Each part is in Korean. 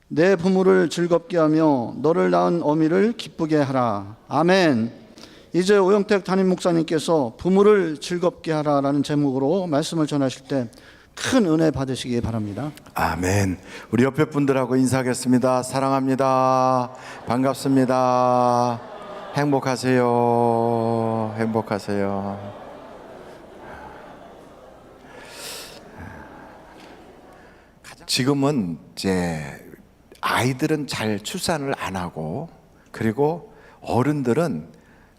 내 부모를 즐겁게 하며 너를 낳은 어미를 기쁘게 하라. 아멘. 이제 오영택 담임 목사님께서 부모를 즐겁게 하라라는 제목으로 말씀을 전하실 때 큰 은혜 받으시기 바랍니다. 아멘. 우리 옆에 분들하고 인사하겠습니다. 사랑합니다. 반갑습니다. 행복하세요. 행복하세요. 지금은 이제 아이들은 잘 출산을 안 하고, 그리고 어른들은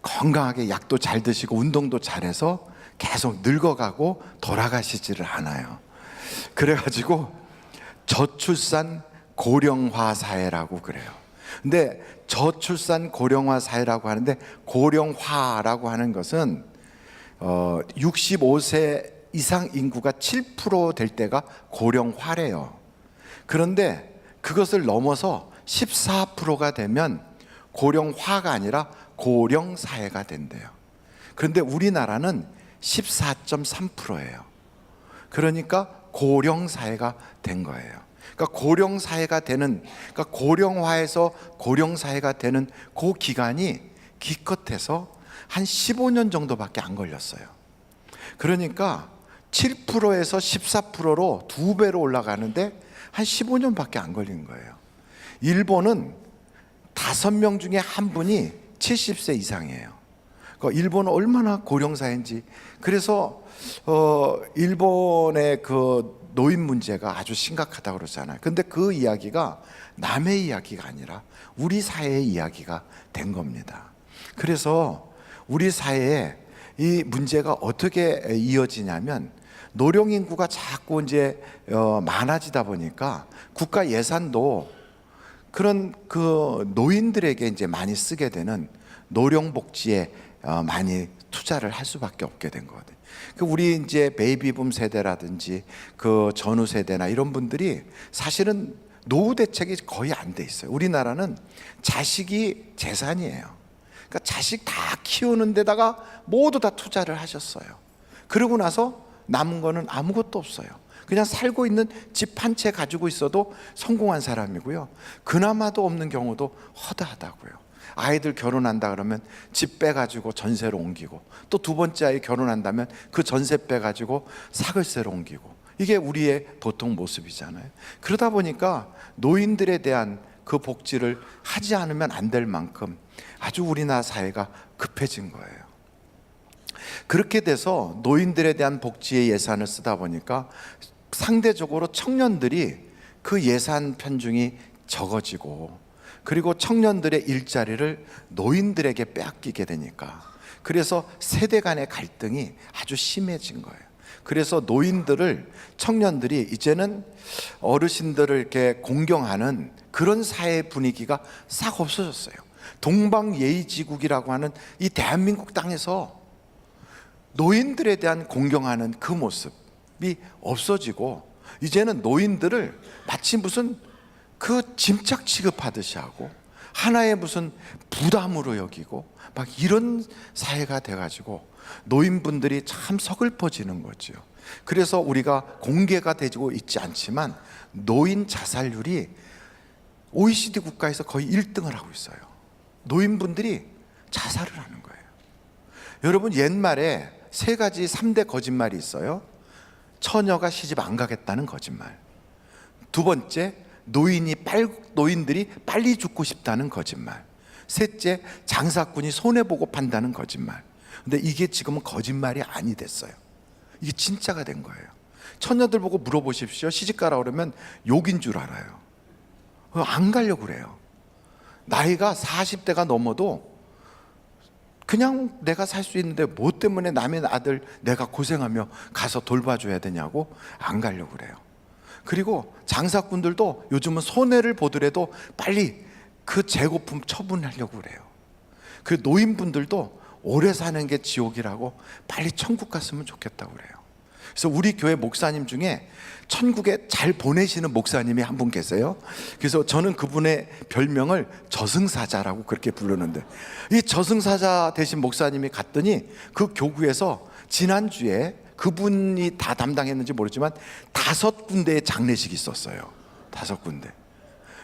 건강하게 약도 잘 드시고 운동도 잘해서 계속 늙어가고 돌아가시지를 않아요. 그래가지고 저출산 고령화 사회라고 그래요. 근데 저출산 고령화 사회라고 하는데, 고령화라고 하는 것은 65세 이상 인구가 7% 될 때가 고령화래요. 그런데 그것을 넘어서 14%가 되면 고령화가 아니라 고령사회가 된대요. 그런데 우리나라는 14.3%예요. 그러니까 고령사회가 된 거예요. 그러니까 고령사회가 되는, 그러니까 고령화에서 고령사회가 되는 그 기간이 기껏해서 한 15년 정도밖에 안 걸렸어요. 그러니까 7%에서 14%로 2배로 올라가는데 한 15년밖에 안 걸린 거예요. 일본은 5명 중에 한 분이 70세 이상이에요. 그러니까 일본은 얼마나 고령사회인지. 그래서 일본의 그 노인 문제가 아주 심각하다고 그러잖아요. 근데 그 이야기가 남의 이야기가 아니라 우리 사회의 이야기가 된 겁니다. 그래서 우리 사회에 이 문제가 어떻게 이어지냐면, 노령 인구가 자꾸 이제 많아지다 보니까 국가 예산도 그런 그 노인들에게 이제 많이 쓰게 되는 노령 복지에 많이 투자를 할 수밖에 없게 된 거거든요. 우리 이제 베이비붐 세대라든지 그 전후 세대나 이런 분들이 사실은 노후 대책이 거의 안 돼 있어요. 우리나라는 자식이 재산이에요. 그러니까 자식 다 키우는 데다가 모두 다 투자를 하셨어요. 그러고 나서 남은 거는 아무것도 없어요. 그냥 살고 있는 집 한 채 가지고 있어도 성공한 사람이고요. 그나마도 없는 경우도 허다하다고요. 아이들 결혼한다 그러면 집 빼가지고 전세로 옮기고, 또 두 번째 아이 결혼한다면 그 전세 빼가지고 사글세로 옮기고, 이게 우리의 보통 모습이잖아요. 그러다 보니까 노인들에 대한 그 복지를 하지 않으면 안 될 만큼 아주 우리나라 사회가 급해진 거예요. 그렇게 돼서 노인들에 대한 복지의 예산을 쓰다 보니까 상대적으로 청년들이 그 예산 편중이 적어지고, 그리고 청년들의 일자리를 노인들에게 빼앗기게 되니까, 그래서 세대 간의 갈등이 아주 심해진 거예요. 그래서 노인들을, 청년들이 이제는 어르신들을 이렇게 공경하는 그런 사회 분위기가 싹 없어졌어요. 동방예의지국이라고 하는 이 대한민국 땅에서 노인들에 대한 공경하는 그 모습이 없어지고, 이제는 노인들을 마치 무슨 그 짐짝 취급하듯이 하고 하나의 무슨 부담으로 여기고 막 이런 사회가 돼가지고 노인분들이 참 서글퍼지는 거죠. 그래서 우리가 공개가 되고 있지 않지만 노인 자살률이 OECD 국가에서 거의 1등을 하고 있어요. 노인분들이 자살을 하는 거예요. 여러분, 옛말에 3가지 3대 거짓말이 있어요. 처녀가 시집 안 가겠다는 거짓말. 두 번째, 노인들이 빨리 죽고 싶다는 거짓말. 셋째, 장사꾼이 손해보고 판다는 거짓말. 근데 이게 지금은 거짓말이 아니 됐어요. 이게 진짜가 된 거예요. 처녀들 보고 물어보십시오. 시집 가라 그러면 욕인 줄 알아요. 안 가려고 그래요. 나이가 40대가 넘어도 그냥 내가 살 수 있는데 뭐 때문에 남의 아들 내가 고생하며 가서 돌봐줘야 되냐고 안 가려고 그래요. 그리고 장사꾼들도 요즘은 손해를 보더라도 빨리 그 재고품 처분하려고 그래요. 그 노인분들도 오래 사는 게 지옥이라고 빨리 천국 갔으면 좋겠다고 그래요. 그래서 우리 교회 목사님 중에 천국에 잘 보내시는 목사님이 한 분 계세요. 그래서 저는 그분의 별명을 저승사자라고 그렇게 부르는데, 이 저승사자 되신 목사님이 갔더니 그 교구에서 지난주에 그분이 다 담당했는지 모르지만 5군데의 장례식이 있었어요. 5군데.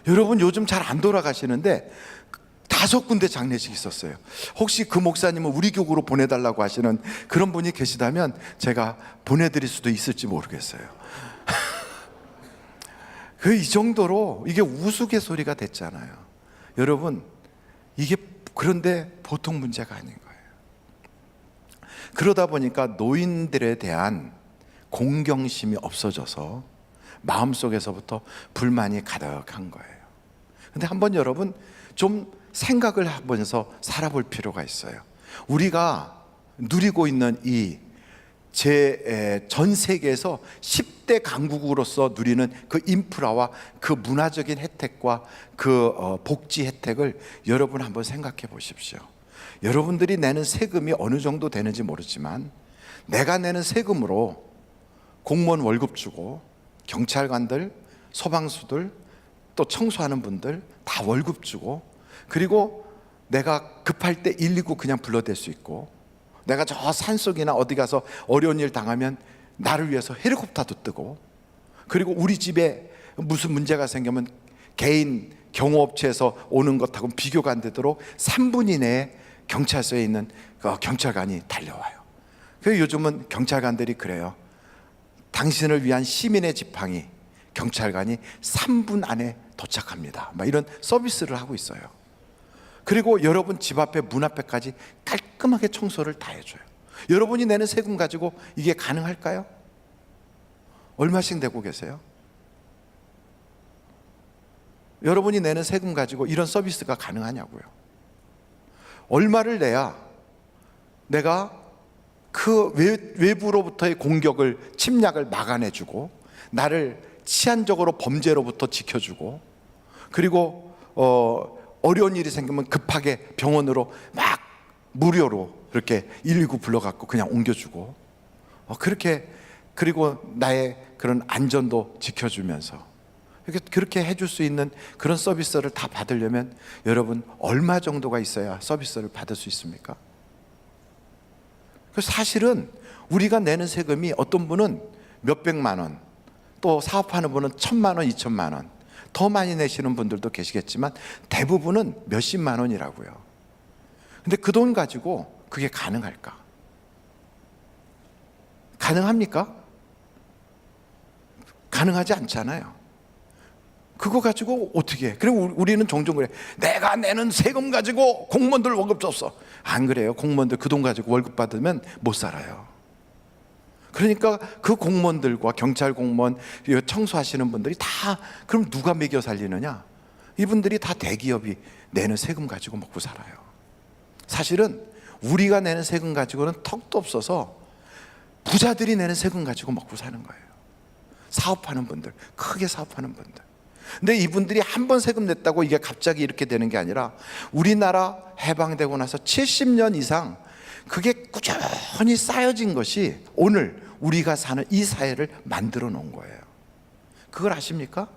여러분 요즘 잘 안 돌아가시는데 5군데 장례식 있었어요. 혹시 그 목사님은 우리 교구로 보내달라고 하시는 그런 분이 계시다면 제가 보내드릴 수도 있을지 모르겠어요. 이 정도로 이게 우스갯소리가 됐잖아요. 여러분, 이게 그런데 보통 문제가 아닌 거예요. 그러다 보니까 노인들에 대한 공경심이 없어져서 마음속에서부터 불만이 가득한 거예요. 근데 한번 여러분 좀 생각을 하면서 살아볼 필요가 있어요. 우리가 누리고 있는 전 세계에서 10대 강국으로서 누리는 그 인프라와 그 문화적인 혜택과 그 복지 혜택을 여러분 한번 생각해 보십시오. 여러분들이 내는 세금이 어느 정도 되는지 모르지만 내가 내는 세금으로 공무원 월급 주고 경찰관들, 소방수들, 또 청소하는 분들 다 월급 주고, 그리고 내가 급할 때 119 그냥 불러댈 수 있고, 내가 저 산속이나 어디 가서 어려운 일 당하면 나를 위해서 헬리콥터도 뜨고, 그리고 우리 집에 무슨 문제가 생기면 개인 경호업체에서 오는 것하고 비교가 안 되도록 3분 이내에 경찰서에 있는 경찰관이 달려와요. 그래서 요즘은 경찰관들이 그래요. 당신을 위한 시민의 지팡이 경찰관이 3분 안에 도착합니다. 막 이런 서비스를 하고 있어요. 그리고 여러분 집 앞에 문 앞에까지 깔끔하게 청소를 다 해줘요. 여러분이 내는 세금 가지고 이게 가능할까요? 얼마씩 내고 계세요? 여러분이 내는 세금 가지고 이런 서비스가 가능하냐고요. 얼마를 내야 내가 그 외부로부터의 공격을, 침략을 막아내주고, 나를 치안적으로 범죄로부터 지켜주고, 그리고 어려운 일이 생기면 급하게 병원으로 막 무료로 이렇게 119 불러갖고 그냥 옮겨주고, 그렇게, 그리고 나의 그런 안전도 지켜주면서 그렇게 해줄 수 있는 그런 서비스를 다 받으려면 여러분 얼마 정도가 있어야 서비스를 받을 수 있습니까? 사실은 우리가 내는 세금이 어떤 분은 몇백만 원, 또 사업하는 분은 1,000만 원, 2,000만 원, 더 많이 내시는 분들도 계시겠지만 대부분은 몇십만 원이라고요. 근데 그 돈 가지고 그게 가능할까? 가능합니까? 가능하지 않잖아요. 그거 가지고 어떻게 해? 그리고 우리는 종종 그래. 내가 내는 세금 가지고 공무원들 월급 줬어. 안 그래요. 공무원들 그 돈 가지고 월급 받으면 못 살아요. 그러니까 그 공무원들과 경찰 공무원, 청소하시는 분들이 다 그럼 누가 먹여 살리느냐? 이분들이 다 대기업이 내는 세금 가지고 먹고 살아요. 사실은 우리가 내는 세금 가지고는 턱도 없어서 부자들이 내는 세금 가지고 먹고 사는 거예요. 사업하는 분들, 크게 사업하는 분들. 근데 이분들이 한 번 세금 냈다고 이게 갑자기 이렇게 되는 게 아니라 우리나라 해방되고 나서 70년 이상 그게 꾸준히 쌓여진 것이 오늘 우리가 사는 이 사회를 만들어 놓은 거예요. 그걸 아십니까?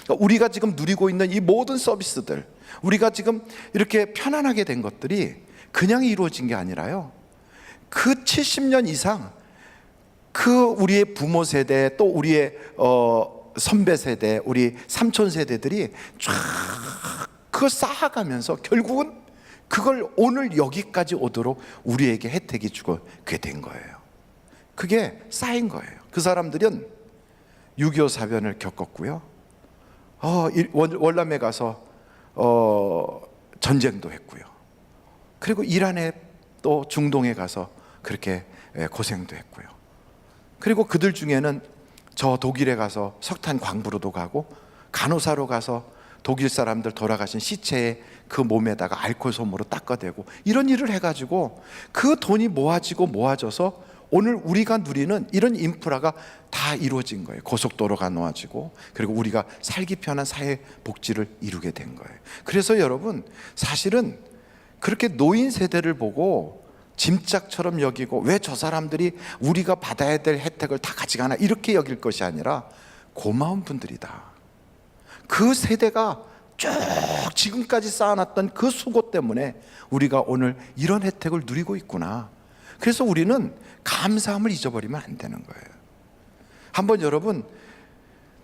그러니까 우리가 지금 누리고 있는 이 모든 서비스들, 우리가 지금 이렇게 편안하게 된 것들이 그냥 이루어진 게 아니라요, 그 70년 이상 그 우리의 부모 세대, 또 우리의 선배 세대, 우리 삼촌 세대들이 쫙 그걸 쌓아가면서 결국은 그걸 오늘 여기까지 오도록 우리에게 혜택이 주게 된 거예요. 그게 쌓인 거예요. 그 사람들은 6.25 사변을 겪었고요, 월남에 가서 전쟁도 했고요, 그리고 이란에 또 중동에 가서 그렇게 고생도 했고요. 그리고 그들 중에는 저 독일에 가서 석탄 광부로도 가고, 간호사로 가서 독일 사람들 돌아가신 시체에 그 몸에다가 알코올 솜으로 닦아대고, 이런 일을 해가지고 그 돈이 모아져서 오늘 우리가 누리는 이런 인프라가 다 이루어진 거예요. 고속도로가 놓아지고, 그리고 우리가 살기 편한 사회 복지를 이루게 된 거예요. 그래서 여러분, 사실은 그렇게 노인 세대를 보고 짐짝처럼 여기고, 왜 저 사람들이 우리가 받아야 될 혜택을 다 가져가나 이렇게 여길 것이 아니라 고마운 분들이다. 그 세대가 쭉 지금까지 쌓아놨던 그 수고 때문에 우리가 오늘 이런 혜택을 누리고 있구나. 그래서 우리는 감사함을 잊어버리면 안 되는 거예요. 한번 여러분,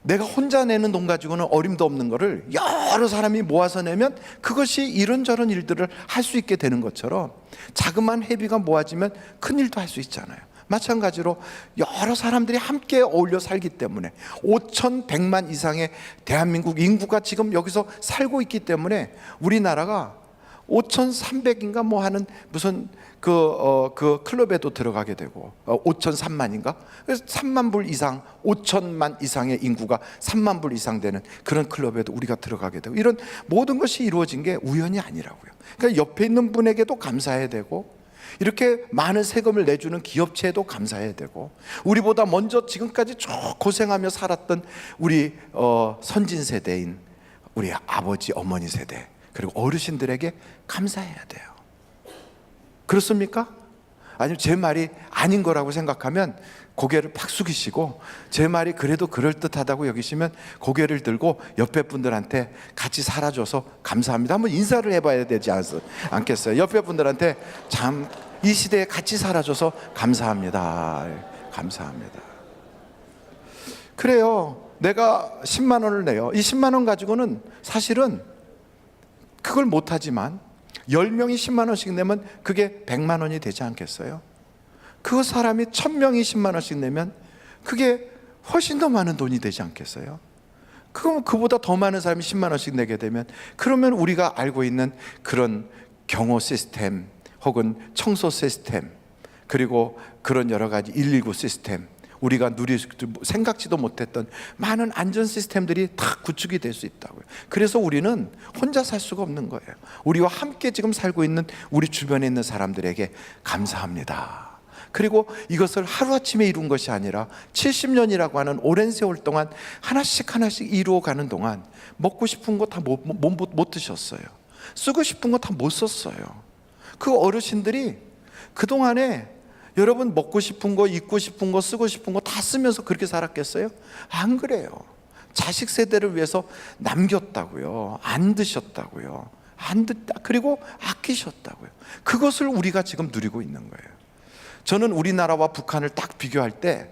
내가 혼자 내는 돈 가지고는 어림도 없는 거를 여러 사람이 모아서 내면 그것이 이런저런 일들을 할 수 있게 되는 것처럼 자그마한 회비가 모아지면 큰 일도 할 수 있잖아요. 마찬가지로 여러 사람들이 함께 어울려 살기 때문에 5,100만 이상의 대한민국 인구가 지금 여기서 살고 있기 때문에 우리나라가 5,300인가 뭐 하는 무슨 그 클럽에도 들어가게 되고 5,003만인가? 그래서 3만 불 이상 5천만 이상의 인구가 3만 불 이상 되는 그런 클럽에도 우리가 들어가게 되고, 이런 모든 것이 이루어진 게 우연이 아니라고요. 그러니까 옆에 있는 분에게도 감사해야 되고, 이렇게 많은 세금을 내주는 기업체에도 감사해야 되고, 우리보다 먼저 지금까지 쭉 고생하며 살았던 우리 선진 세대인 우리 아버지 어머니 세대 그리고 어르신들에게 감사해야 돼요. 그렇습니까? 아니면 제 말이 아닌 거라고 생각하면 고개를 팍 숙이시고, 제 말이 그래도 그럴듯하다고 여기시면 고개를 들고 옆에 분들한테 같이 살아줘서 감사합니다 한번 인사를 해봐야 되지 않겠어요? 옆에 분들한테 참 이 시대에 같이 살아줘서 감사합니다. 감사합니다. 그래요. 내가 10만 원을 내요. 이 10만 원 가지고는 사실은 그걸 못하지만 10명이 10만 원씩 내면 그게 100만 원이 되지 않겠어요? 그 사람이 1000명이 10만 원씩 내면 그게 훨씬 더 많은 돈이 되지 않겠어요? 그럼 그보다 더 많은 사람이 10만 원씩 내게 되면, 그러면 우리가 알고 있는 그런 경호 시스템 혹은 청소 시스템, 그리고 그런 여러 가지 119 시스템, 우리가 생각지도 못했던 많은 안전 시스템들이 다 구축이 될 수 있다고요. 그래서 우리는 혼자 살 수가 없는 거예요. 우리와 함께 지금 살고 있는 우리 주변에 있는 사람들에게 감사합니다. 그리고 이것을 하루아침에 이룬 것이 아니라 70년이라고 하는 오랜 세월 동안 하나씩 하나씩 이루어가는 동안 먹고 싶은 거 다 못 드셨어요. 쓰고 싶은 거 다 못 썼어요. 그 어르신들이 그동안에 여러분 먹고 싶은 거, 입고 싶은 거, 쓰고 싶은 거 다 쓰면서 그렇게 살았겠어요? 안 그래요. 자식 세대를 위해서 남겼다고요. 안 드셨다고요. 그리고 아끼셨다고요. 그것을 우리가 지금 누리고 있는 거예요. 저는 우리나라와 북한을 딱 비교할 때,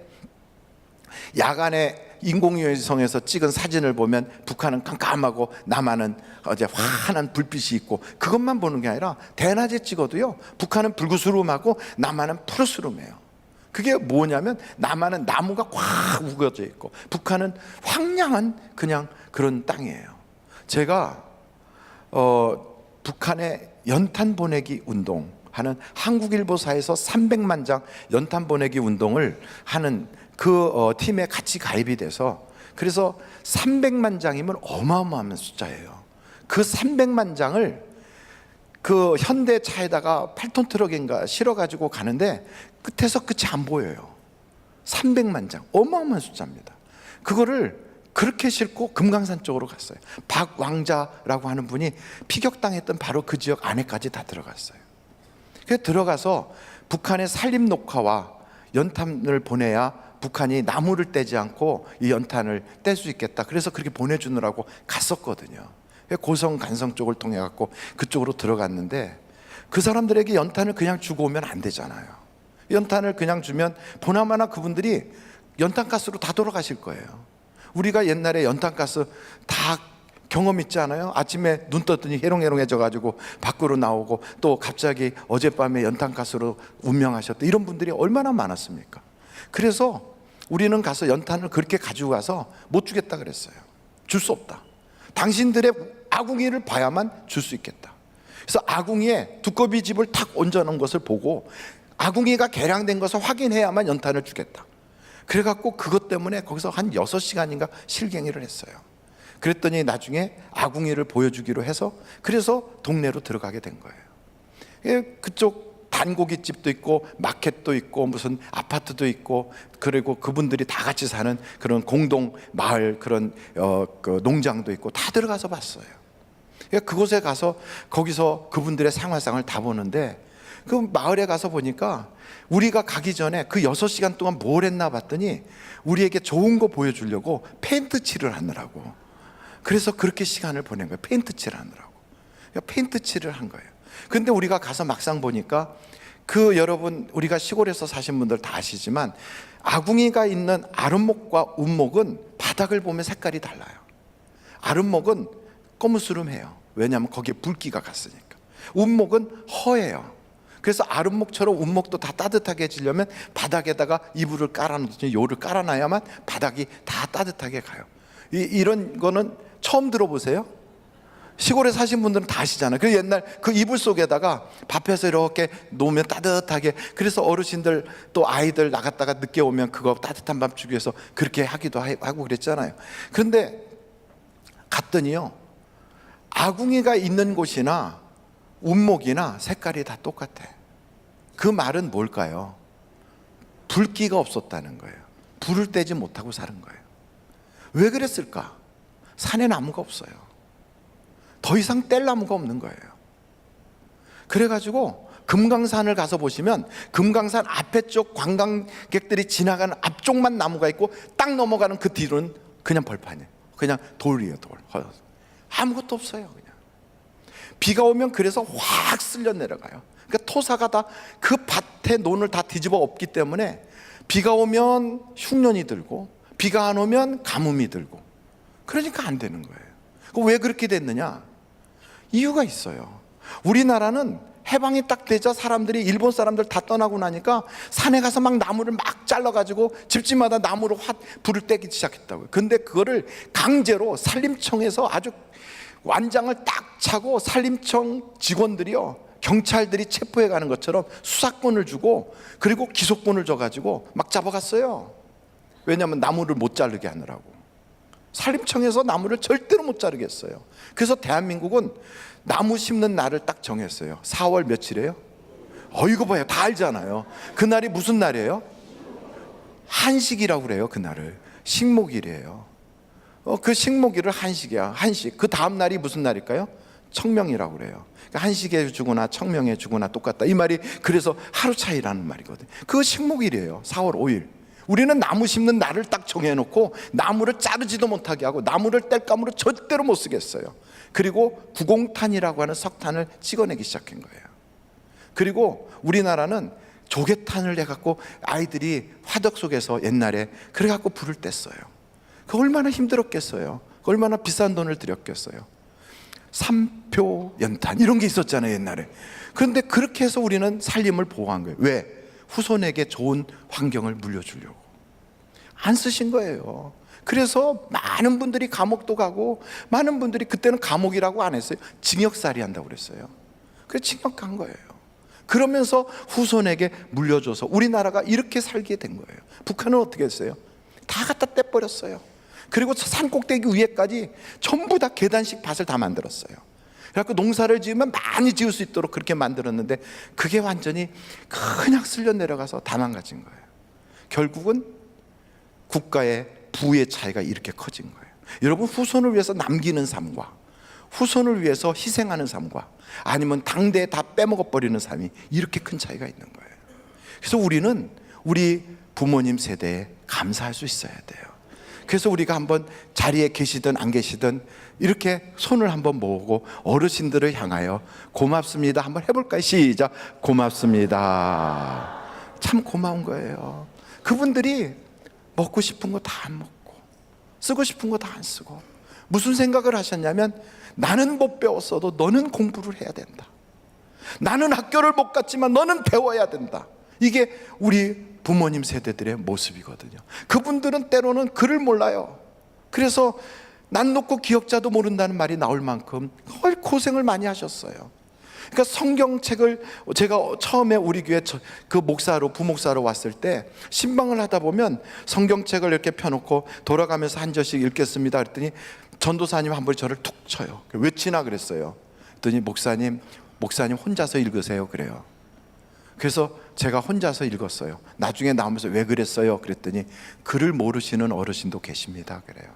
야간에 인공위성에서 찍은 사진을 보면 북한은 깜깜하고 남한은 이제 환한 불빛이 있고, 그것만 보는 게 아니라 대낮에 찍어도요, 북한은 붉으스름하고 남한은 푸르스름해요. 그게 뭐냐면 남한은 나무가 꽉 우거져 있고 북한은 황량한 그냥 그런 땅이에요. 제가 북한의 연탄 보내기 운동 하는 한국일보사에서 300만 장 연탄 보내기 운동을 하는 그 팀에 같이 가입이 돼서, 그래서 300만 장이면 어마어마한 숫자예요. 그 300만 장을 그 현대차에다가 8톤 트럭인가 실어가지고 가는데 끝에서 끝이 안 보여요. 300만 장, 어마어마한 숫자입니다. 그거를 그렇게 싣고 금강산 쪽으로 갔어요. 박왕자라고 하는 분이 피격당했던 바로 그 지역 안에까지 다 들어갔어요. 그래서 들어가서 북한의 산림 녹화와 연탄을 보내야 북한이 나무를 떼지 않고 이 연탄을 뗄 수 있겠다. 그래서 그렇게 보내주느라고 갔었거든요. 고성 간성 쪽을 통해 갖고 그쪽으로 들어갔는데, 그 사람들에게 연탄을 그냥 주고 오면 안 되잖아요. 연탄을 그냥 주면 보나마나 그분들이 연탄가스로 다 돌아가실 거예요. 우리가 옛날에 연탄가스 다 경험 있지 않아요? 아침에 눈 떴더니 해롱해롱해져 가지고 밖으로 나오고, 또 갑자기 어젯밤에 연탄가스로 운명하셨다, 이런 분들이 얼마나 많았습니까? 그래서 우리는 가서 연탄을 그렇게 가지고 가서 못 주겠다 그랬어요. 줄 수 없다. 당신들의 아궁이를 봐야만 줄 수 있겠다. 그래서 아궁이에 두꺼비 집을 탁 얹어놓은 것을 보고 아궁이가 개량된 것을 확인해야만 연탄을 주겠다. 그래갖고 그것 때문에 거기서 한 6시간인가 실갱이를 했어요. 그랬더니 나중에 아궁이를 보여주기로 해서, 그래서 동네로 들어가게 된 거예요. 그쪽 단고기집도 있고 마켓도 있고 무슨 아파트도 있고, 그리고 그분들이 다 같이 사는 그런 공동 마을, 그런 그 농장도 있고 다 들어가서 봤어요. 그곳에 가서 거기서 그분들의 생활상을 다 보는데, 그 마을에 가서 보니까 우리가 가기 전에 그 6시간 동안 뭘 했나 봤더니 우리에게 좋은 거 보여주려고 페인트 칠을 하느라고, 그래서 그렇게 시간을 보낸 거예요. 페인트 칠을 하느라고. 페인트 칠을 한 거예요. 근데 우리가 가서 막상 보니까, 그 여러분 우리가 시골에서 사신 분들 다 아시지만 아궁이가 있는 아랫목과 운목은 바닥을 보면 색깔이 달라요. 아름목은 거무스름해요. 왜냐하면 거기에 불기가 갔으니까. 운목은 허해요. 그래서 아름목처럼 운목도 다 따뜻하게 해지려면 바닥에다가 이불을 깔아놓든지 요를 깔아놔야만 바닥이 다 따뜻하게 가요. 이런 거는 처음 들어보세요? 시골에 사신 분들은 다 아시잖아요. 그 옛날 그 이불 속에다가 밥해서 이렇게 놓으면 따뜻하게, 그래서 어르신들 또 아이들 나갔다가 늦게 오면 그거 따뜻한 밥 주기 위해서 그렇게 하기도 하고 그랬잖아요. 그런데 갔더니요, 아궁이가 있는 곳이나 운목이나 색깔이 다 똑같아. 그 말은 뭘까요? 불기가 없었다는 거예요. 불을 떼지 못하고 사는 거예요. 왜 그랬을까? 산에 나무가 없어요. 더 이상 뗄 나무가 없는 거예요. 그래가지고 금강산을 가서 보시면 금강산 앞에 쪽 관광객들이 지나가는 앞쪽만 나무가 있고 딱 넘어가는 그 뒤로는 그냥 벌판이에요. 그냥 돌이에요, 돌. 아무것도 없어요. 그냥 비가 오면 그래서 확 쓸려 내려가요. 그러니까 토사가 다 그 밭에 논을 다 뒤집어 엎기 때문에 비가 오면 흉년이 들고 비가 안 오면 가뭄이 들고, 그러니까 안 되는 거예요. 왜 그렇게 됐느냐? 이유가 있어요. 우리나라는 해방이 딱 되자 사람들이, 일본 사람들 다 떠나고 나니까 산에 가서 막 나무를 막 잘라가지고 집집마다 나무로 불을 떼기 시작했다고요. 근데 그거를 강제로 산림청에서 아주 완장을 딱 차고 산림청 직원들이요, 경찰들이 체포해 가는 것처럼 수사권을 주고 그리고 기소권을 줘가지고 막 잡아갔어요. 왜냐하면 나무를 못 자르게 하느라고. 산림청에서 나무를 절대로 못 자르겠어요. 그래서 대한민국은 나무 심는 날을 딱 정했어요. 4월 며칠이에요? 이거 봐요, 다 알잖아요. 그날이 무슨 날이에요? 한식이라고 그래요. 그날을 식목일이에요. 그 식목일을 한식이야. 한식. 그 다음 날이 무슨 날일까요? 청명이라고 그래요. 그러니까 한식에 주거나 청명에 주거나 똑같다, 이 말이 그래서 하루 차이라는 말이거든요. 그 식목일이에요. 4월 5일. 우리는 나무 심는 날을 딱 정해놓고 나무를 자르지도 못하게 하고 나무를 뗄감으로 절대로 못 쓰겠어요. 그리고 구공탄이라고 하는 석탄을 찍어내기 시작한 거예요. 그리고 우리나라는 조개탄을 해갖고 아이들이 화덕 속에서 옛날에 그래갖고 불을 뗐어요. 그 얼마나 힘들었겠어요. 얼마나 비싼 돈을 들였겠어요. 삼표 연탄 이런 게 있었잖아요, 옛날에. 그런데 그렇게 해서 우리는 살림을 보호한 거예요. 왜? 후손에게 좋은 환경을 물려주려고. 안 쓰신 거예요. 그래서 많은 분들이 감옥도 가고, 많은 분들이 그때는 감옥이라고 안 했어요. 징역살이 한다고 그랬어요. 그래서 징역 간 거예요. 그러면서 후손에게 물려줘서 우리나라가 이렇게 살게 된 거예요. 북한은 어떻게 했어요? 다 갖다 떼버렸어요. 그리고 산 꼭대기 위에까지 전부 다 계단식 밭을 다 만들었어요. 그래서 농사를 지으면 많이 지을 수 있도록 그렇게 만들었는데 그게 완전히 그냥 쓸려 내려가서 다 망가진 거예요. 결국은 국가의 부의 차이가 이렇게 커진 거예요. 여러분, 후손을 위해서 남기는 삶과 후손을 위해서 희생하는 삶과 아니면 당대에 다 빼먹어버리는 삶이 이렇게 큰 차이가 있는 거예요. 그래서 우리는 우리 부모님 세대에 감사할 수 있어야 돼요. 그래서 우리가 한번 자리에 계시든 안 계시든 이렇게 손을 한번 모으고 어르신들을 향하여 고맙습니다 한번 해볼까요? 시작. 고맙습니다. 참 고마운 거예요. 그분들이 먹고 싶은 거 다 안 먹고 쓰고 싶은 거 다 안 쓰고 무슨 생각을 하셨냐면, 나는 못 배웠어도 너는 공부를 해야 된다. 나는 학교를 못 갔지만 너는 배워야 된다. 이게 우리 부모님 세대들의 모습이거든요. 그분들은 때로는 글을 몰라요. 그래서 난 놓고 기억자도 모른다는 말이 나올 만큼 헐 고생을 많이 하셨어요. 그러니까 성경책을 제가 처음에 우리 교회 그 목사로 부목사로 왔을 때 신방을 하다 보면 성경책을 이렇게 펴놓고 돌아가면서 한 절씩 읽겠습니다 그랬더니 전도사님 한 분이 저를 툭 쳐요. 왜 치나 그랬어요. 그랬더니 목사님 혼자서 읽으세요 그래요. 그래서 제가 혼자서 읽었어요. 나중에 나오면서 왜 그랬어요 그랬더니 글을 모르시는 어르신도 계십니다 그래요.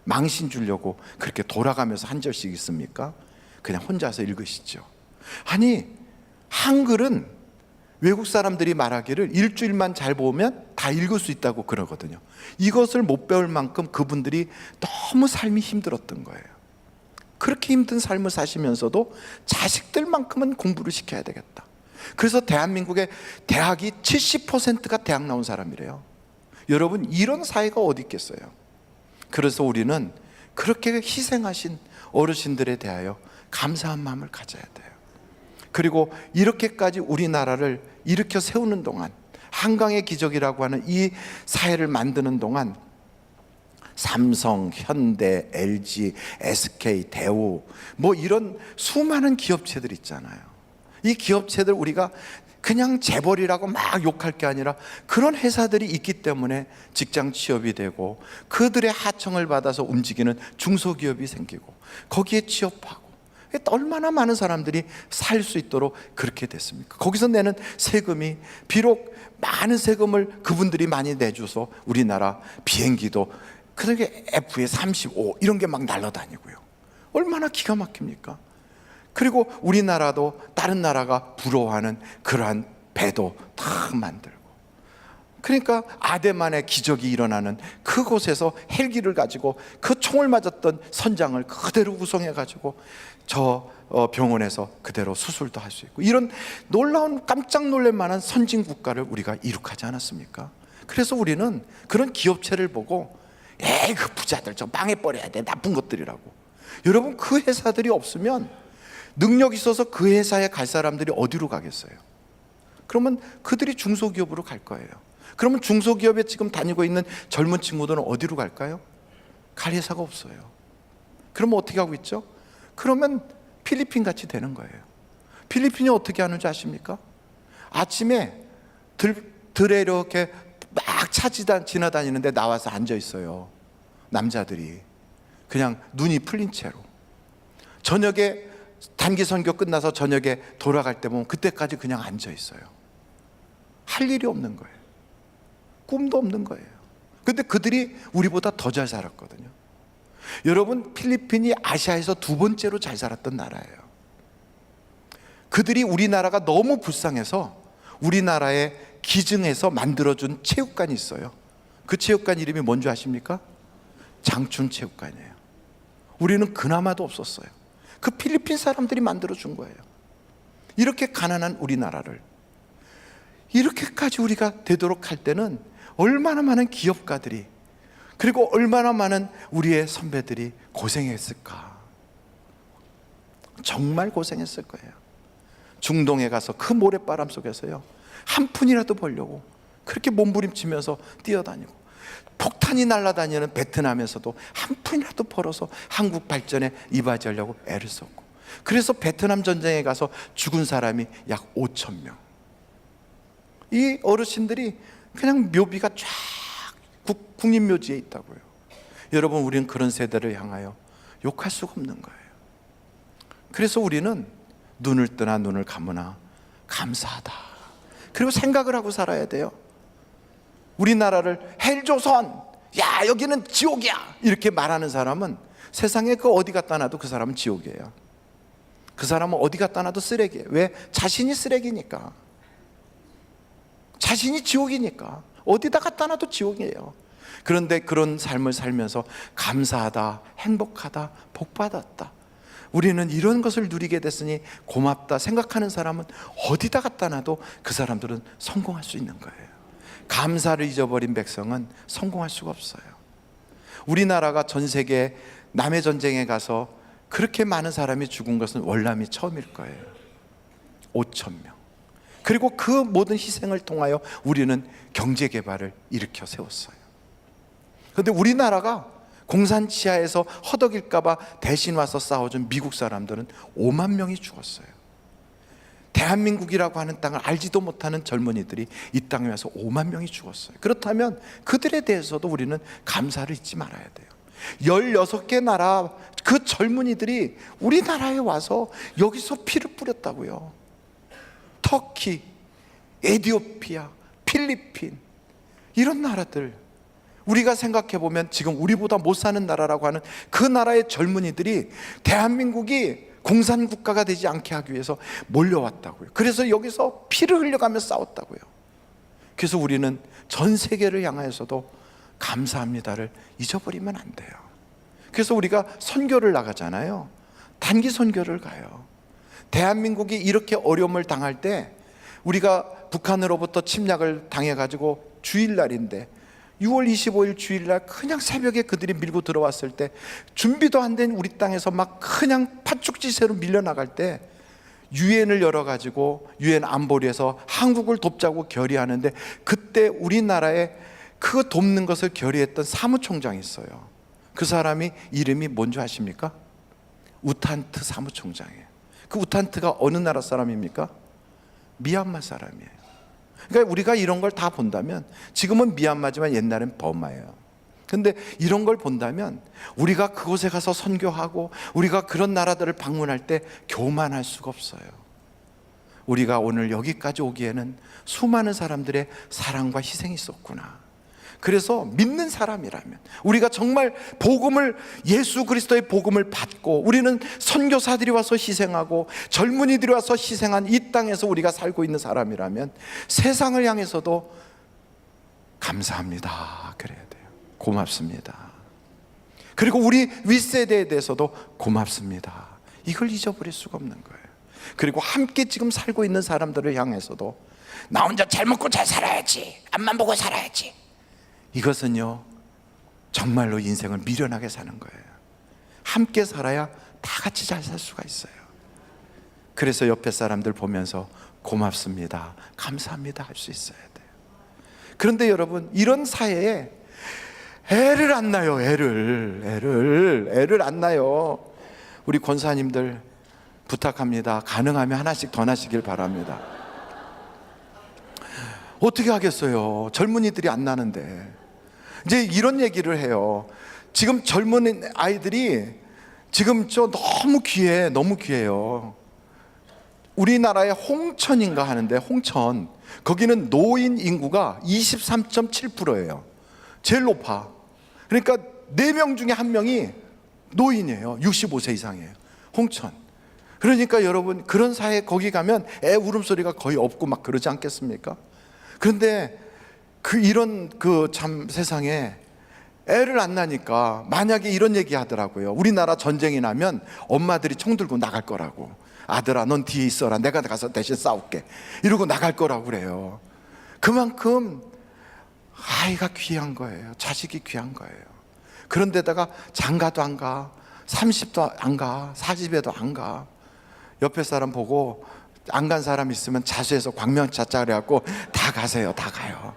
망신 주려고 그렇게 돌아가면서 한 절씩 읽습니까? 그냥 혼자서 읽으시죠. 아니, 한글은 외국 사람들이 말하기를 일주일만 잘 보면 다 읽을 수 있다고 그러거든요. 이것을 못 배울 만큼 그분들이 너무 삶이 힘들었던 거예요. 그렇게 힘든 삶을 사시면서도 자식들만큼은 공부를 시켜야 되겠다. 그래서 대한민국의 대학이 70%가 대학 나온 사람이래요. 여러분, 이런 사회가 어디 있겠어요? 그래서 우리는 그렇게 희생하신 어르신들에 대하여 감사한 마음을 가져야 돼요. 그리고 이렇게까지 우리나라를 일으켜 세우는 동안, 한강의 기적이라고 하는 이 사회를 만드는 동안 삼성, 현대, LG, SK, 대우 뭐 이런 수많은 기업체들 있잖아요. 이 기업체들 우리가 그냥 재벌이라고 막 욕할 게 아니라 그런 회사들이 있기 때문에 직장 취업이 되고 그들의 하청을 받아서 움직이는 중소기업이 생기고 거기에 취업하고 얼마나 많은 사람들이 살 수 있도록 그렇게 됐습니까? 거기서 내는 세금이 비록 많은 세금을 그분들이 많이 내줘서 우리나라 비행기도 그렇게 F-35 이런 게 막 날아다니고요. 얼마나 기가 막힙니까? 그리고 우리나라도 다른 나라가 부러워하는 그러한 배도 다 만들고, 그러니까 아대만의 기적이 일어나는 그곳에서 헬기를 가지고 그 총을 맞았던 선장을 그대로 구성해 가지고 저 병원에서 그대로 수술도 할 수 있고, 이런 놀라운 깜짝 놀랄 만한 선진 국가를 우리가 이룩하지 않았습니까? 그래서 우리는 그런 기업체를 보고 에이 그 부자들 저 망해버려야 돼, 나쁜 것들이라고. 여러분, 그 회사들이 없으면, 능력 있어서 그 회사에 갈 사람들이 어디로 가겠어요? 그러면 그들이 중소기업으로 갈 거예요. 그러면 중소기업에 지금 다니고 있는 젊은 친구들은 어디로 갈까요? 갈 회사가 없어요. 그러면 어떻게 하고 있죠? 그러면 필리핀 같이 되는 거예요. 필리핀이 어떻게 하는지 아십니까? 아침에 들에 이렇게 막 지나다니는데 나와서 앉아 있어요. 남자들이 그냥 눈이 풀린 채로. 저녁에 단기 선교 끝나서 저녁에 돌아갈 때 보면 그때까지 그냥 앉아 있어요. 할 일이 없는 거예요. 꿈도 없는 거예요. 근데 그들이 우리보다 더 잘 살았거든요. 여러분, 필리핀이 아시아에서 두 번째로 잘 살았던 나라예요. 그들이 우리나라가 너무 불쌍해서 우리나라에 기증해서 만들어준 체육관이 있어요. 그 체육관 이름이 뭔지 아십니까? 장춘체육관이에요. 우리는 그나마도 없었어요. 그 필리핀 사람들이 만들어준 거예요. 이렇게 가난한 우리나라를 이렇게까지 우리가 되도록 할 때는 얼마나 많은 기업가들이, 그리고 얼마나 많은 우리의 선배들이 고생했을까. 정말 고생했을 거예요. 중동에 가서 그 모래바람 속에서요, 한 푼이라도 벌려고 그렇게 몸부림치면서 뛰어다니고, 폭탄이 날아다니는 베트남에서도 한 푼이라도 벌어서 한국 발전에 이바지하려고 애를 썼고, 그래서 베트남 전쟁에 가서 죽은 사람이 약 5천 명. 이 어르신들이 그냥 묘비가 쫙 국립묘지에 있다고요. 여러분, 우리는 그런 세대를 향하여 욕할 수가 없는 거예요. 그래서 우리는 눈을 뜨나 눈을 감으나 감사하다, 그리고 생각을 하고 살아야 돼요. 우리나라를 헬조선, 야 여기는 지옥이야, 이렇게 말하는 사람은 세상에 그 어디 갖다 놔도 그 사람은 지옥이에요. 그 사람은 어디 갖다 놔도 쓰레기예요. 왜? 자신이 쓰레기니까, 자신이 지옥이니까 어디다 갖다 놔도 지옥이에요. 그런데 그런 삶을 살면서 감사하다, 행복하다, 복받았다, 우리는 이런 것을 누리게 됐으니 고맙다 생각하는 사람은 어디다 갖다 놔도 그 사람들은 성공할 수 있는 거예요. 감사를 잊어버린 백성은 성공할 수가 없어요. 우리나라가 전 세계 남해 전쟁에 가서 그렇게 많은 사람이 죽은 것은 월남이 처음일 거예요. 5천 명. 그리고 그 모든 희생을 통하여 우리는 경제 개발을 일으켜 세웠어요. 그런데 우리나라가 공산 치하에서 허덕일까 봐 대신 와서 싸워준 미국 사람들은 5만 명이 죽었어요. 대한민국이라고 하는 땅을 알지도 못하는 젊은이들이 이 땅에 와서 5만 명이 죽었어요. 그렇다면 그들에 대해서도 우리는 감사를 잊지 말아야 돼요. 16개 나라 그 젊은이들이 우리나라에 와서 여기서 피를 뿌렸다고요. 터키, 에티오피아, 필리핀, 이런 나라들, 우리가 생각해 보면 지금 우리보다 못 사는 나라라고 하는 그 나라의 젊은이들이 대한민국이 공산국가가 되지 않게 하기 위해서 몰려왔다고요. 그래서 여기서 피를 흘려가며 싸웠다고요. 그래서 우리는 전 세계를 향하여서도 감사합니다를 잊어버리면 안 돼요. 그래서 우리가 선교를 나가잖아요. 단기 선교를 가요. 대한민국이 이렇게 어려움을 당할 때, 우리가 북한으로부터 침략을 당해가지고 주일날인데 6월 25일 주일날 그냥 새벽에 그들이 밀고 들어왔을 때, 준비도 안 된 우리 땅에서 막 그냥 팥죽지세로 밀려나갈 때 유엔을 열어가지고 유엔 안보리에서 한국을 돕자고 결의하는데, 그때 우리나라에 그거 돕는 것을 결의했던 사무총장이 있어요. 그 사람이 이름이 뭔지 아십니까? 우탄트 사무총장이에요. 그 우탄트가 어느 나라 사람입니까? 미얀마 사람이에요. 그러니까 우리가 이런 걸 다 본다면, 지금은 미얀마지만 옛날엔 버마예요. 근데 이런 걸 본다면 우리가 그곳에 가서 선교하고 우리가 그런 나라들을 방문할 때 교만할 수가 없어요. 우리가 오늘 여기까지 오기에는 수많은 사람들의 사랑과 희생이 있었구나. 그래서 믿는 사람이라면, 우리가 정말 복음을, 예수 그리스도의 복음을 받고 우리는 선교사들이 와서 희생하고 젊은이들이 와서 희생한 이 땅에서 우리가 살고 있는 사람이라면 세상을 향해서도 감사합니다 그래야 돼요. 고맙습니다. 그리고 우리 윗세대에 대해서도 고맙습니다, 이걸 잊어버릴 수가 없는 거예요. 그리고 함께 지금 살고 있는 사람들을 향해서도 나 혼자 잘 먹고 잘 살아야지, 앞만 보고 살아야지, 이것은요 정말로 인생을 미련하게 사는 거예요. 함께 살아야 다 같이 잘 살 수가 있어요. 그래서 옆에 사람들 보면서 고맙습니다, 감사합니다 할 수 있어야 돼요. 그런데 여러분, 이런 사회에 애를 안 나요. 애를 안 나요. 우리 권사님들 부탁합니다. 가능하면 하나씩 더 나시길 바랍니다. 어떻게 하겠어요? 젊은이들이 안 나는데. 이제 이런 얘기를 해요. 지금 젊은 아이들이 지금 너무 귀해요. 우리나라의 홍천인가 하는데, 홍천, 거기는 노인 인구가 23.7%예요. 제일 높아. 그러니까 4명 중에 1명이 노인이에요. 65세 이상이에요, 홍천. 그러니까 여러분, 그런 사회에 거기 가면 애 울음소리가 거의 없고 막 그러지 않겠습니까? 그런데 이런 참 세상에 애를 안 나니까, 만약에 이런 얘기 하더라고요. 우리나라 전쟁이 나면 엄마들이 총 들고 나갈 거라고. 아들아 넌 뒤에 있어라, 내가 가서 대신 싸울게, 이러고 나갈 거라고 그래요. 그만큼 아이가 귀한 거예요. 자식이 귀한 거예요. 그런데다가 장가도 안 가, 30도 안 가, 40에도 안 가. 옆에 사람 보고 안 간 사람 있으면 자수해서 광명 찾자 그래갖고 다 가세요. 다 가요.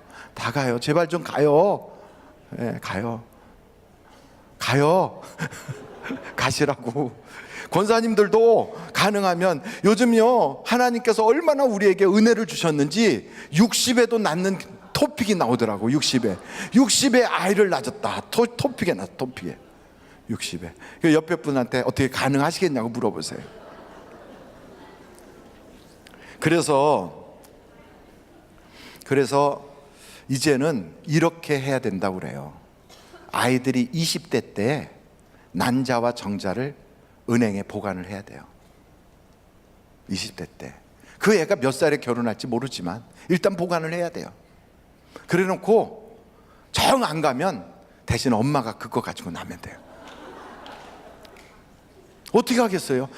제발 좀 가요. 네, 가요. 가시라고. 권사님들도 가능하면, 요즘요 하나님께서 얼마나 우리에게 은혜를 주셨는지 60에도 낳는 토픽이 나오더라고. 60에 아이를 낳았다. 토픽에 낳았다. 토픽에 60에. 옆에 분한테 어떻게 가능하시겠냐고 물어보세요. 그래서 이제는 이렇게 해야 된다고 그래요. 아이들이 20대 때 난자와 정자를 은행에 보관을 해야 돼요. 20대 때. 그 애가 몇 살에 결혼할지 모르지만 일단 보관을 해야 돼요. 그래 놓고 정 안 가면 대신 엄마가 그거 가지고 나면 돼요. 어떻게 하겠어요?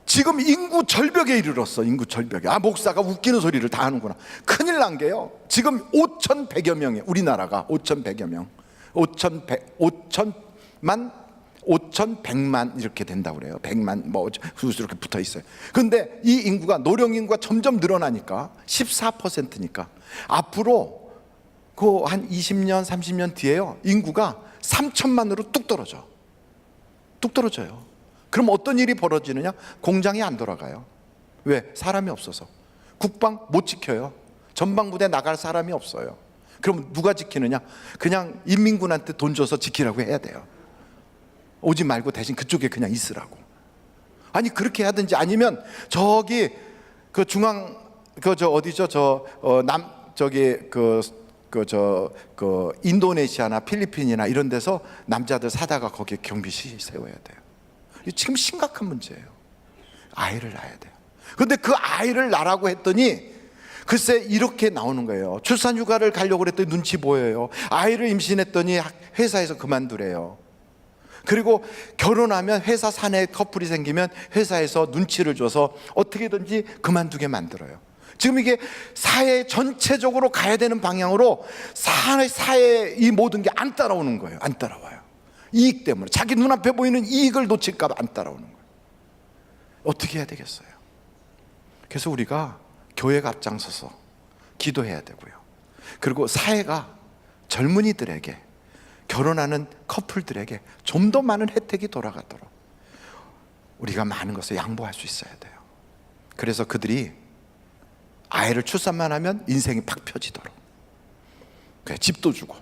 지금 인구 절벽에 이르렀어. 인구 절벽에. 목사가 웃기는 소리를 다 하는구나. 큰일 난 게요, 지금 5,100여 명이에요. 우리나라가 5,100여 명, 5,100만 이렇게 된다고 그래요. 100만 뭐 이렇게 붙어 있어요. 그런데 이 인구가, 노령 인구가 점점 늘어나니까 14%니까 앞으로 한 20년 30년 뒤에요, 인구가 3천만으로 뚝 떨어져요. 그럼 어떤 일이 벌어지느냐? 공장이 안 돌아가요. 왜? 사람이 없어서. 국방 못 지켜요. 전방부대 나갈 사람이 없어요. 그럼 누가 지키느냐? 그냥 인민군한테 돈 줘서 지키라고 해야 돼요. 오지 말고 대신 그쪽에 그냥 있으라고. 아니 그렇게 하든지, 아니면 저기 중앙 어디죠? 인도네시아나 필리핀이나 이런 데서 남자들 사다가 거기에 경비실 세워야 돼요. 지금 심각한 문제예요. 아이를 낳아야 돼요. 그런데 그 아이를 낳으라고 했더니 글쎄 이렇게 나오는 거예요. 출산휴가를 가려고 그랬더니 눈치 보여요. 아이를 임신했더니 회사에서 그만두래요. 그리고 결혼하면 회사 사내 커플이 생기면 회사에서 눈치를 줘서 어떻게든지 그만두게 만들어요. 지금 이게 사회 전체적으로 가야 되는 방향으로 사회의 이 모든 게 안 따라오는 거예요. 안 따라와요. 이익 때문에, 자기 눈앞에 보이는 이익을 놓칠까 봐 안 따라오는 거예요. 어떻게 해야 되겠어요? 그래서 우리가 교회가 앞장서서 기도해야 되고요. 그리고 사회가 젊은이들에게, 결혼하는 커플들에게 좀 더 많은 혜택이 돌아가도록 우리가 많은 것을 양보할 수 있어야 돼요. 그래서 그들이 아이를 출산만 하면 인생이 팍 펴지도록, 집도 주고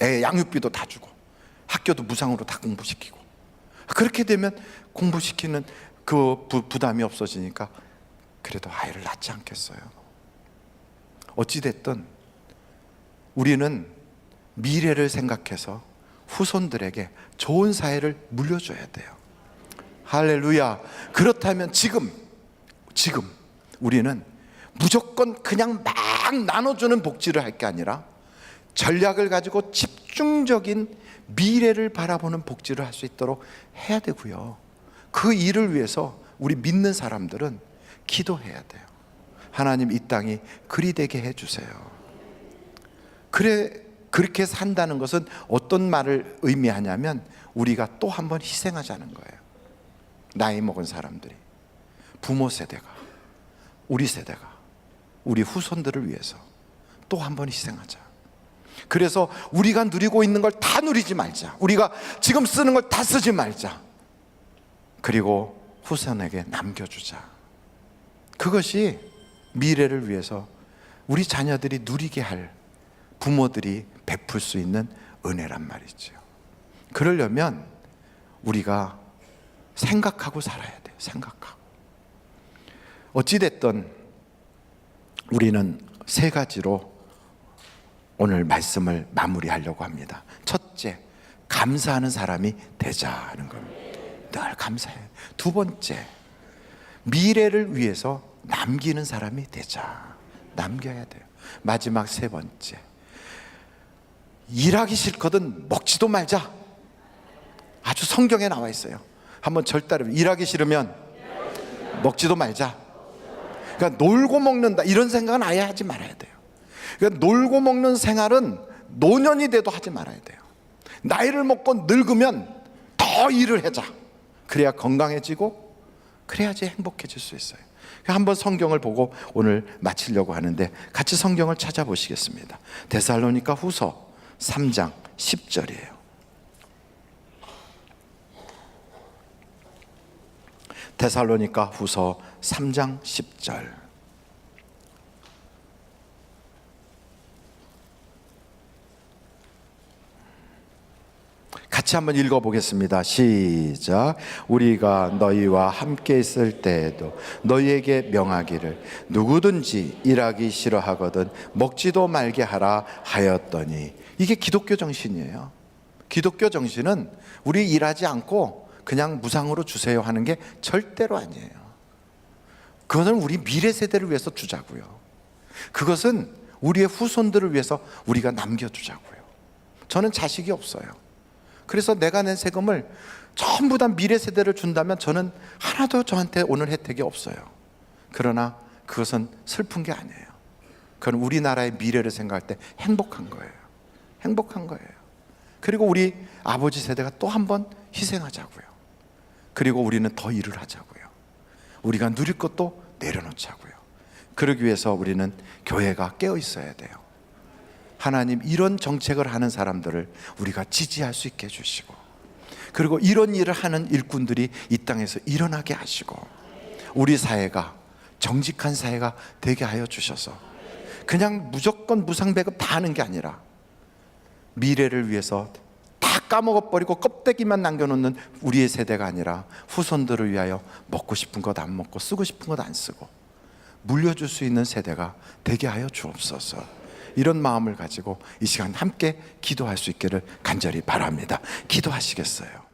애 양육비도 다 주고 학교도 무상으로 다 공부시키고, 그렇게 되면 공부시키는 그 부담이 없어지니까 그래도 아이를 낳지 않겠어요? 어찌됐든 우리는 미래를 생각해서 후손들에게 좋은 사회를 물려줘야 돼요. 할렐루야. 그렇다면 지금 우리는 무조건 그냥 막 나눠주는 복지를 할 게 아니라 전략을 가지고 집중적인 미래를 바라보는 복지를 할 수 있도록 해야 되고요. 그 일을 위해서 우리 믿는 사람들은 기도해야 돼요. 하나님, 이 땅이 그리 되게 해주세요. 그렇게 산다는 것은 어떤 말을 의미하냐면 우리가 또 한 번 희생하자는 거예요. 나이 먹은 사람들이, 부모 세대가, 우리 세대가 우리 후손들을 위해서 또 한 번 희생하자. 그래서 우리가 누리고 있는 걸 다 누리지 말자. 우리가 지금 쓰는 걸 다 쓰지 말자. 그리고 후손에게 남겨주자. 그것이 미래를 위해서 우리 자녀들이 누리게 할, 부모들이 베풀 수 있는 은혜란 말이죠. 그러려면 우리가 생각하고 살아야 돼요. 생각하고. 어찌됐든 우리는 세 가지로 오늘 말씀을 마무리하려고 합니다. 첫째, 감사하는 사람이 되자는 겁니다. 늘 감사해. 두 번째, 미래를 위해서 남기는 사람이 되자. 남겨야 돼요. 마지막 세 번째, 일하기 싫거든 먹지도 말자. 아주 성경에 나와 있어요. 한번 절따로, 일하기 싫으면 먹지도 말자. 그러니까 놀고 먹는다 이런 생각은 아예 하지 말아야 돼요. 그러니까 놀고 먹는 생활은 노년이 돼도 하지 말아야 돼요. 나이를 먹고 늙으면 더 일을 하자. 그래야 건강해지고 그래야지 행복해질 수 있어요. 한번 성경을 보고 오늘 마치려고 하는데 같이 성경을 찾아보시겠습니다. 데살로니가 후서 3장 10절이에요. 데살로니가 후서 3장 10절. 같이 한번 읽어보겠습니다. 시작. 우리가 너희와 함께 있을 때에도 너희에게 명하기를 누구든지 일하기 싫어하거든 먹지도 말게 하라 하였더니. 이게 기독교 정신이에요. 기독교 정신은 우리 일하지 않고 그냥 무상으로 주세요 하는 게 절대로 아니에요. 그것은 우리 미래 세대를 위해서 주자고요. 그것은 우리의 후손들을 위해서 우리가 남겨주자고요. 저는 자식이 없어요. 그래서 내가 낸 세금을 전부 다 미래 세대를 준다면 저는 하나도 저한테 오늘 혜택이 없어요. 그러나 그것은 슬픈 게 아니에요. 그건 우리나라의 미래를 생각할 때 행복한 거예요. 행복한 거예요. 그리고 우리 아버지 세대가 또 한 번 희생하자고요. 그리고 우리는 더 일을 하자고요. 우리가 누릴 것도 내려놓자고요. 그러기 위해서 우리는 교회가 깨어 있어야 돼요. 하나님, 이런 정책을 하는 사람들을 우리가 지지할 수 있게 해주시고, 그리고 이런 일을 하는 일꾼들이 이 땅에서 일어나게 하시고, 우리 사회가 정직한 사회가 되게 하여 주셔서 그냥 무조건 무상배급 다 하는 게 아니라 미래를 위해서 다 까먹어버리고 껍데기만 남겨놓는 우리의 세대가 아니라 후손들을 위하여 먹고 싶은 것 안 먹고 쓰고 싶은 것 안 쓰고 물려줄 수 있는 세대가 되게 하여 주옵소서. 이런 마음을 가지고 이 시간 함께 기도할 수 있기를 간절히 바랍니다. 기도하시겠어요?